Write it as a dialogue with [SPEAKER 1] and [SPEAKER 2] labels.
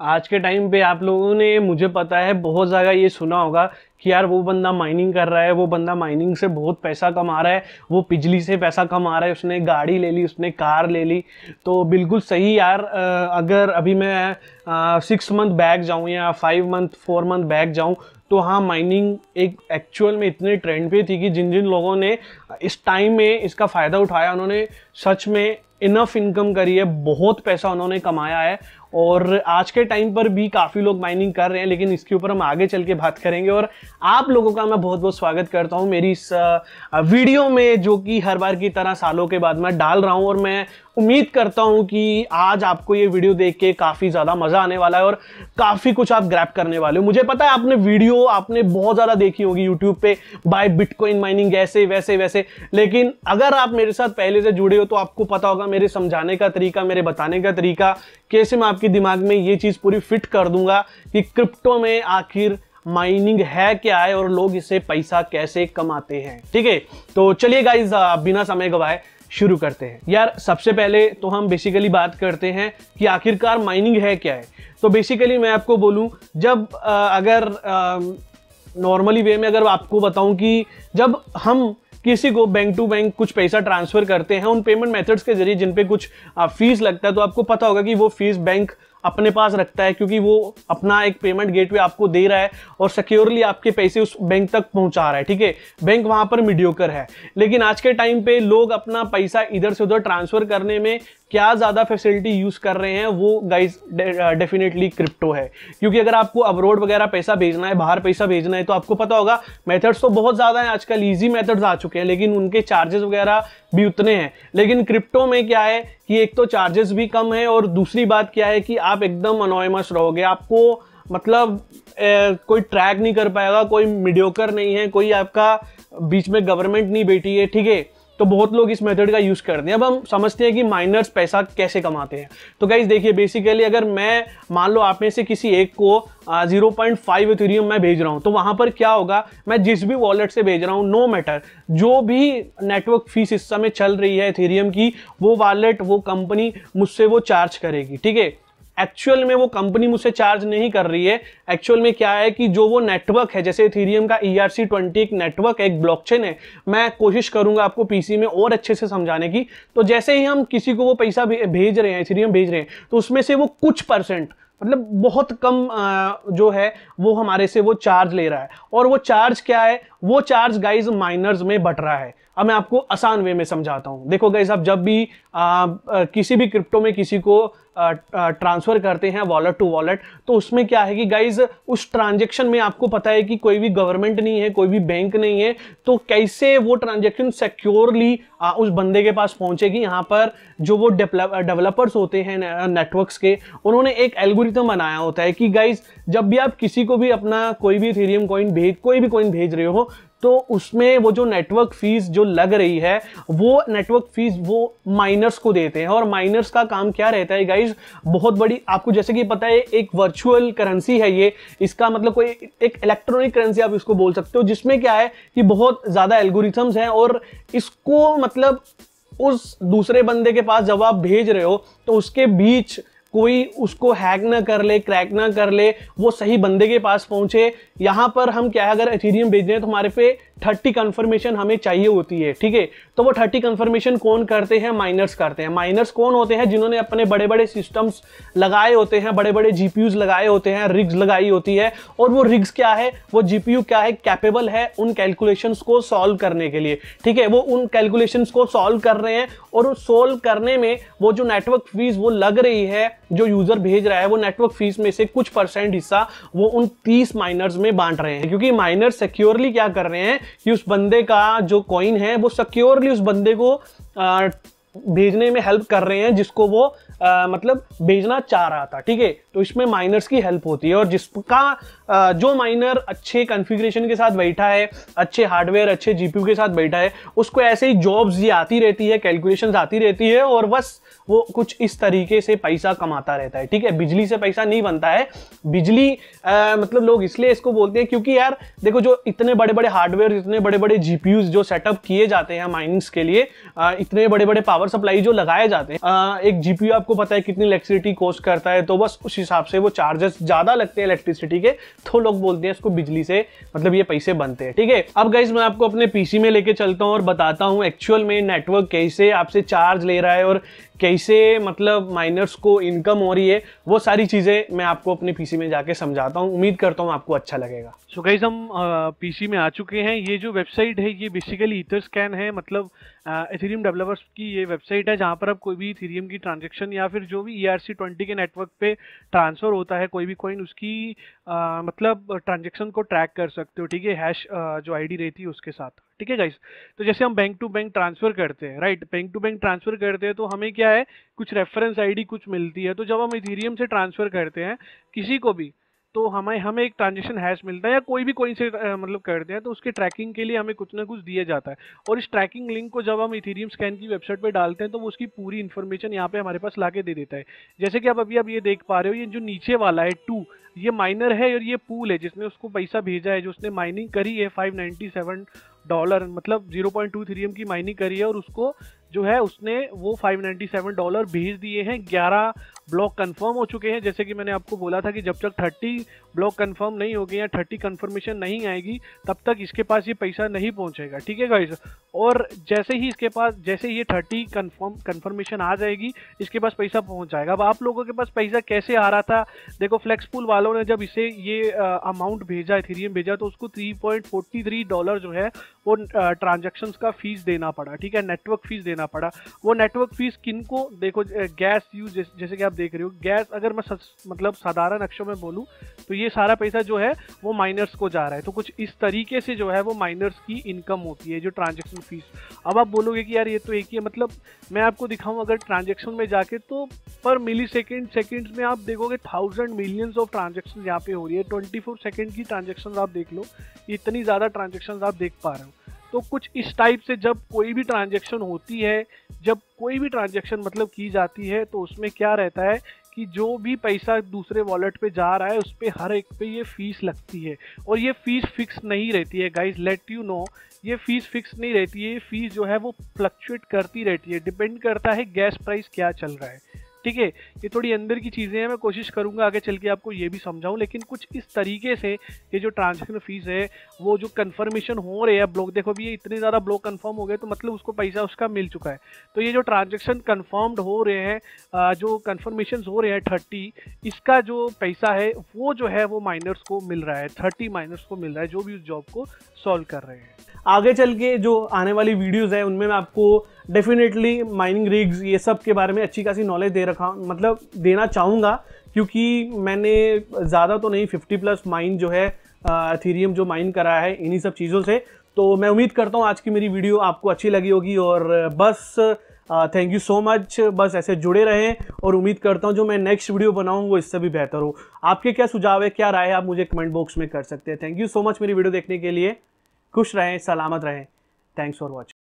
[SPEAKER 1] आज के टाइम पे आप लोगों ने, मुझे पता है, बहुत ज़्यादा ये सुना होगा कि यार वो बंदा माइनिंग कर रहा है, वो बंदा माइनिंग से बहुत पैसा कमा रहा है, वो बिजली से पैसा कमा रहा है, उसने गाड़ी ले ली, उसने कार ले ली। तो बिल्कुल सही यार। अगर अभी मैं 6 मंथ बैक जाऊँ या 4 मंथ बैक जाऊँ तो हाँ, माइनिंग एक एक्चुअल में इतने ट्रेंड पे थी कि जिन जिन लोगों ने इस टाइम में इसका फ़ायदा उठाया उन्होंने सच में इनफ इनकम करी है, बहुत पैसा उन्होंने कमाया है। और आज के टाइम पर भी काफ़ी लोग माइनिंग कर रहे हैं, लेकिन इसके ऊपर हम आगे चल के बात करेंगे। और आप लोगों का मैं बहुत बहुत स्वागत करता हूं मेरी इस वीडियो में, जो कि हर बार की तरह सालों के बाद मैं डाल रहा हूं। और मैं उम्मीद करता हूं कि आज आपको ये वीडियो देख के काफ़ी ज़्यादा मज़ा आने वाला है और काफ़ी कुछ आप ग्रैब करने वाले हो। मुझे पता है आपने बहुत ज़्यादा देखी होगी यूट्यूब पे, बाय बिटकॉइन माइनिंग ऐसे वैसे वैसे, लेकिन अगर आप मेरे साथ पहले से जुड़े हो तो आपको पता होगा मेरे समझाने का तरीका, मेरे बताने का तरीका, कैसे मैं आपके दिमाग में ये चीज़ पूरी फिट कर दूंगा कि क्रिप्टो में आखिर माइनिंग है क्या है और लोग इससे पैसा कैसे कमाते हैं। ठीक है, तो चलिए गाइस, बिना समय गवाए शुरू करते हैं। यार सबसे पहले तो हम बेसिकली बात करते हैं कि आखिरकार माइनिंग है क्या है। तो बेसिकली मैं आपको बोलूं, जब अगर नॉर्मली वे में अगर आपको बताऊं कि जब हम किसी को बैंक टू बैंक कुछ पैसा ट्रांसफर करते हैं उन पेमेंट मेथड्स के जरिए जिन पे कुछ फीस लगता है, तो आपको पता होगा कि वो फीस बैंक अपने पास रखता है, क्योंकि वो अपना एक पेमेंट गेटवे आपको दे रहा है और सिक्योरली आपके पैसे उस बैंक तक पहुंचा रहा है। ठीक है, बैंक वहां पर मीडियोकर है। लेकिन आज के टाइम पे लोग अपना पैसा इधर से उधर ट्रांसफर करने में क्या ज़्यादा फैसिलिटी यूज़ कर रहे हैं, वो गाइस डेफिनेटली क्रिप्टो है। क्योंकि अगर आपको अब्रॉड वगैरह पैसा भेजना है, बाहर पैसा भेजना है, तो आपको पता होगा मेथड्स तो बहुत ज़्यादा हैं, आजकल ईजी मेथड्स आ चुके हैं, लेकिन उनके चार्जेस वगैरह भी उतने हैं। लेकिन क्रिप्टो में क्या है कि एक तो चार्जेस भी कम है और दूसरी बात क्या है कि आप एकदम अनोनिमस रहोगे। आपको मतलब कोई ट्रैक नहीं कर पाएगा, कोई मीडियोकर नहीं है, कोई आपका बीच में गवर्नमेंट नहीं बैठी है। ठीक है, तो बहुत लोग इस मेथड का यूज करते हैं। अब हम समझते हैं कि माइनर्स पैसा कैसे कमाते हैं। तो गाइस देखिए, बेसिकली अगर मैं मान लो आप में से किसी एक को 0.5 इथेरियम मैं भेज रहा हूं, तो वहां पर क्या होगा, मैं जिस भी वॉलेट से भेज रहा हूं, नो मैटर जो भी नेटवर्क फीस इस समय चल रही है इथेरियम की, वो वॉलेट, वो कंपनी मुझसे वो चार्ज करेगी। ठीक है, एक्चुअल में वो कंपनी मुझसे चार्ज नहीं कर रही है। एक्चुअल में क्या है कि जो वो नेटवर्क है, जैसे इथेरियम का ERC20 एक नेटवर्क है, एक ब्लॉकचेन है। मैं कोशिश करूंगा आपको पीसी में और अच्छे से समझाने की। तो जैसे ही हम किसी को वो पैसा भेज रहे हैं, इथेरियम भेज रहे हैं, तो उसमें से वो कुछ परसेंट, मतलब बहुत कम जो है वो हमारे से वो चार्ज ले रहा है। और वो चार्ज क्या है, वो चार्ज गाइज माइनर्स में बट रहा है। अब मैं आपको आसान वे में समझाता हूं। देखो गाइज, आप जब भी किसी भी क्रिप्टो में किसी को ट्रांसफर करते हैं वॉलेट टू वॉलेट, तो उसमें क्या है कि गाइज उस ट्रांजैक्शन में आपको पता है कि कोई भी गवर्नमेंट नहीं है, कोई भी बैंक नहीं है, तो कैसे वो ट्रांजैक्शन सिक्योरली उस बंदे के पास पहुंचेगी। यहाँ पर जो वो डेवलपर्स होते हैं नेटवर्क्स के, उन्होंने एक एल्गोरिथम बनाया होता है कि गाइज जब भी आप किसी को भी अपना कोई भी इथेरियम कॉइन कोई भी कॉइन भेज रहे हो, तो उसमें वो जो नेटवर्क फीस जो लग रही है, वो नेटवर्क फीस वो माइनर्स को देते हैं। और माइनर्स का काम क्या रहता है गाइज, बहुत बड़ी, आपको जैसे कि पता है, एक वर्चुअल करेंसी है ये। इसका मतलब कोई एक इलेक्ट्रॉनिक करेंसी आप इसको बोल सकते हो, जिसमें क्या है कि बहुत ज्यादा एल्गोरिथम्स हैं और इसको मतलब उस दूसरे बंदे के पास जब आप भेज रहे हो तो उसके बीच कोई उसको हैक ना कर ले, क्रैक ना कर ले, वो सही बंदे के पास पहुंचे। यहां पर हम क्या है, अगर इथेरियम भेज रहे हैं तो हमारे पे 30 कंफर्मेशन हमें चाहिए होती है। ठीक है, तो वो 30 कंफर्मेशन कौन करते हैं, माइनर्स करते हैं। माइनर्स कौन होते हैं, जिन्होंने अपने बड़े बड़े सिस्टम्स लगाए होते हैं, बड़े बड़े जीपीयूज लगाए होते हैं, रिग्स लगाई होती है। और वो रिग्स क्या है, वो जीपीयू क्या है, कैपेबल है उन कैलकुलेशंस को सॉल्व करने के लिए। ठीक है, वो उन कैलकुलेशंस को सॉल्व कर रहे हैं और उस सॉल्व करने में वो जो नेटवर्क फीस वो लग रही है, जो यूजर भेज रहा है, वो नेटवर्क फीस में से कुछ % हिस्सा वो उन 30 माइनर्स में बांट रहे हैं। क्योंकि माइनर सिक्योरली क्या कर रहे हैं कि उस बंदे का जो कॉइन है वो सिक्योरली उस बंदे को भेजने में हेल्प कर रहे हैं, जिसको वो मतलब भेजना चाह रहा था। ठीक है, तो इसमें माइनर्स की हेल्प होती है। और जिसका जो माइनर अच्छे कॉन्फ़िगरेशन के साथ बैठा है, अच्छे हार्डवेयर, अच्छे जीपीयू के साथ बैठा है, उसको ऐसे ही जॉब्स ये आती रहती है, कैलकुलेशंस आती रहती है और बस वो कुछ इस तरीके से पैसा कमाता रहता है। ठीक है, बिजली से पैसा नहीं बनता है। बिजली मतलब लोग इसलिए इसको बोलते हैं क्योंकि यार देखो, जो इतने बड़े बड़े हार्डवेयर, इतने बड़े बड़े जीपीयूज जो सेटअप किए जाते हैं माइनिंग्स के लिए, इतने बड़े बड़े पावर सप्लाई जो लगाए जाते हैं, एक जीपीयू आपको पता है कितनी इलेक्ट्रिसिटी कॉस्ट करता है, तो बस उस हिसाब से वो चार्जेस ज़्यादा लगते हैं इलेक्ट्रिसिटी के, तो लोग बोलते हैं इसको बिजली से मतलब ये पैसे बनते हैं। ठीक है, अब गाइस मैं आपको अपने पीसी में लेके चलता हूँ और बताता हूँ एक्चुअल में नेटवर्क कैसे आपसे चार्ज ले रहा है और कैसे मतलब माइनर्स को इनकम हो रही है, वो सारी चीज़ें मैं आपको अपने पीसी में जाके समझाता हूँ। उम्मीद करता हूँ आपको अच्छा लगेगा।
[SPEAKER 2] सो गाइस हम पीसी में आ चुके हैं। ये जो वेबसाइट है ये बेसिकली ईथरस्कैन है, मतलब इथेरियम डेवलपर्स की ये वेबसाइट है जहाँ पर आप कोई भी इथेरियम की ट्रांजैक्शन या फिर जो भी ERC20 के नेटवर्क पे ट्रांसफ़र होता है कोई भी कॉइन, उसकी मतलब ट्रांजैक्शन को ट्रैक कर सकते हो। ठीक है, हैश जो आईडी रहती है उसके साथ। ठीक है गाइस, तो जैसे हम बैंक टू बैंक ट्रांसफ़र करते हैं, right, bank to bank transfer करते हैं तो हमें क्या है, कुछ रेफरेंस आईडी कुछ मिलती है। तो जब हम इथेरियम से ट्रांसफ़र करते हैं किसी को भी, तो हमें एक ट्रांजेक्शन हैश मिलता है, या कोई भी कोइन से मतलब करते हैं तो उसके ट्रैकिंग के लिए हमें कुछ ना कुछ दिया जाता है। और इस ट्रैकिंग लिंक को जब हम इथेरियम स्कैन की वेबसाइट पे डालते हैं तो वो उसकी पूरी इन्फॉर्मेशन यहाँ पे हमारे पास लाके दे देता है। जैसे कि आप अभी ये देख पा रहे हो, ये जो नीचे वाला है 2, ये माइनर है और ये पूल है जिसने उसको पैसा भेजा है, जो उसने माइनिंग करी है $597, मतलब 0.2 इथेरियम की माइनिंग करी है और उसको जो है उसने वो $597 भेज दिए हैं। 11 ब्लॉक कंफर्म हो चुके हैं। जैसे कि मैंने आपको बोला था कि जब तक 30 ब्लॉक कंफर्म नहीं हो गए या 30 कंफर्मेशन नहीं आएगी तब तक इसके पास ये पैसा नहीं पहुंचेगा। ठीक है गाइस, और जैसे ही इसके पास जैसे ये 30 कंफर्मेशन आ जाएगी इसके पास पैसा पहुंच जाएगा। अब आप लोगों के पास पैसा कैसे आ रहा था, देखो फ्लेक्सपूल वालों ने जब इसे ये अमाउंट भेजा, इथेरियम भेजा, तो उसको $3.43 जो है वो ट्रांजैक्शंस का फीस देना पड़ा। ठीक है, नेटवर्क फीस देना पड़ा। वो नेटवर्क फीस किनको, देखो गैस यूज, जैसे कि आप देख रहे हो गैस, अगर मैं मतलब साधारण अक्षरों में बोलूं तो ये सारा पैसा जो है वो माइनर्स को जा रहा है। तो कुछ इस तरीके से जो है वो माइनर्स की इनकम होती है, जो ट्रांजैक्शन फीस। अब आप बोलोगे कि यार ये तो एक ही है, मतलब मैं आपको दिखाऊं अगर ट्रांजैक्शन में जाके, तो पर मिली सेकेंड्स में आप देखोगे 1000 मिलियंस ऑफ ट्रांजैक्शन यहाँ पे हो रही है। 24 सेकेंड की ट्रांजैक्शन आप देख लो, इतनी ज़्यादा ट्रांजैक्शन आप देख पा रहे हो। तो कुछ इस टाइप से जब कोई भी ट्रांजैक्शन होती है, जब कोई भी ट्रांजैक्शन मतलब की जाती है, तो उसमें क्या रहता है कि जो भी पैसा दूसरे वॉलेट पे जा रहा है उस पर हर एक पे ये फीस लगती है। और ये फीस फिक्स नहीं रहती है गाइज, लेट यू नो, ये फीस फिक्स नहीं रहती है। ये फीस जो है वो फ्लक्चुएट करती रहती है, डिपेंड करता है गैस प्राइस क्या चल रहा है। ठीक है, ये थोड़ी अंदर की चीज़ें हैं, मैं कोशिश करूंगा आगे चल के आपको ये भी समझाऊं, लेकिन कुछ इस तरीके से ये जो ट्रांजैक्शन फीस है, वो जो कंफर्मेशन हो रहे हैं ब्लॉक, देखो अभी ये इतने ज़्यादा ब्लॉक कंफर्म हो गए तो मतलब उसको पैसा उसका मिल चुका है। तो ये जो ट्रांजैक्शन कंफर्म्ड हो रहे हैं, जो कंफर्मेशन हो रहे हैं 30, इसका जो पैसा है वो जो है वो माइनर्स को मिल रहा है, 30 माइनर्स को मिल रहा है जो भी उस जॉब को सॉल्व कर रहे हैं।
[SPEAKER 1] आगे चल के जो आने वाली वीडियोस है उनमें मैं आपको डेफिनेटली माइनिंग रिग्स ये सब के बारे में अच्छी खासी नॉलेज दे रखा मतलब देना चाहूँगा, क्योंकि मैंने ज़्यादा तो नहीं 50+ माइन जो है इथेरियम जो माइन करा है इन्हीं सब चीज़ों से। तो मैं उम्मीद करता हूँ आज की मेरी वीडियो आपको अच्छी लगी होगी, और बस थैंक यू सो मच, बस ऐसे जुड़े रहें और उम्मीद करता हूँ जो मैं नेक्स्ट वीडियो बनाऊँ वो इससे भी बेहतर हो। आपके क्या सुझाव है, क्या राय है, आप मुझे कमेंट बॉक्स में कर सकते हैं। थैंक यू सो मच मेरी वीडियो देखने के लिए। खुश रहें, सलामत रहें। Thanks for watching.